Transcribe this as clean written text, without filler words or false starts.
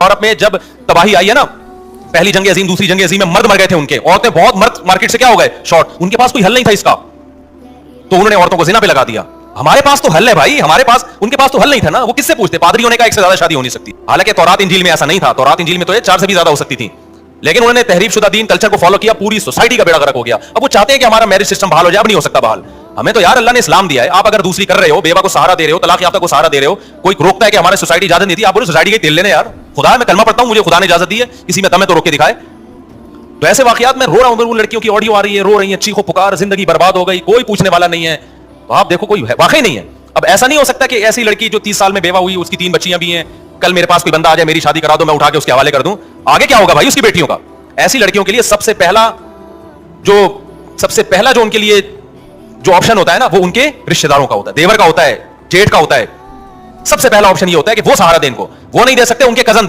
Europe में जब तबाही आई है ना, पहली जंग अजीम, दूसरी जंग अजीम में मर्द मर गए थे उनके, औरतें बहुत मर्द मार्केट से क्या हो गए, शॉर्ट। उनके पास कोई हल नहीं था इसका, तो उन्होंने औरतों को जिना पे लगा दिया। हमारे पास तो हल है भाई, हमारे पास, उनके पास तो हल नहीं था ना, वो किससे पूछते? पादरी होने का एक से ज्यादा शादी हो नहीं सकती। हालांकि तौरात इंजील में ऐसा नहीं था, तौरात इंजील में तो ये 4 से भी ज्यादा हो सकती थी, लेकिन उन्होंने तहरीफ शुदा दीन कल्चर को फॉलो किया, पूरी सोसाइटी का बेड़ा गर्क हो गया। अब वो चाहते हैं कि हमारा मैरिज सिस्टम बहाल हो जाए, अब नहीं हो सकता बहाल। हमें तो यार अल्लाह ने इस्लाम दिया है, आप अगर दूसरी कर रहे हो, बेवा को सहारा दे रहे हो, तलाक याफ्ता को सहारा दे रहे हो, कोई रोकता है कि हमारे सोसाइटी इजाजत नहीं दी, आप बोलो सोसाइटी के तेल लेने यार, खुदा मैं कलमा पढ़ता हूं, मुझे खुदा ने इजाजत दी है, किसी में दमे तो रोक के दिखाए। तो ऐसे वाकयात में रो रहा हूं, लड़कियों की ऑडियो आ रही है, रो रही है, चीखो पुकार, जिंदगी बर्बाद हो गई, कोई पूछने वाला नहीं है। तो आप देखो कोई वाकई नहीं है। अब ऐसा नहीं हो सकता कि ऐसी लड़की जो 30 साल में बेवा हुई, उसकी 3 बच्चियां भी हैं, कल मेरे पास कोई बंदा आ जाए, मेरी शादी करा दो, मैं उठा के उसके हवाले कर दूं, आगे क्या होगा भाई उसकी बेटियों का? ऐसी लड़कियों के लिए सबसे पहला जो उनके लिए जो ऑप्शन होता है ना, वो उनके रिश्तेदारों का होता है, देवर का होता है, जेठ का होता है। सबसे पहला ऑप्शन ये होता है कि वो सहारा दें इनको, वो नहीं दे सकते, उनके कजन